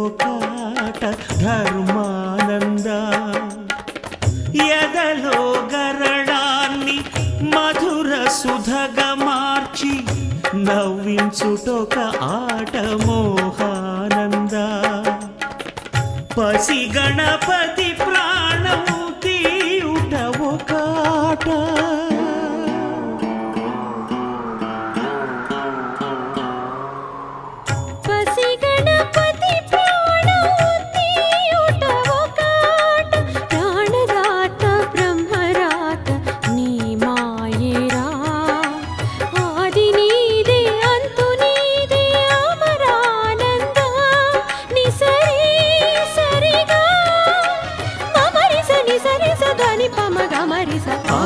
ఒకాట ధర్మానంద ఎదలో గరళాన్ని మధుర సుధగా మార్చి నవ్వించుటొక ఆట మోహానంద పసి గణపతి ప్రాణము తీయుట ఒకాట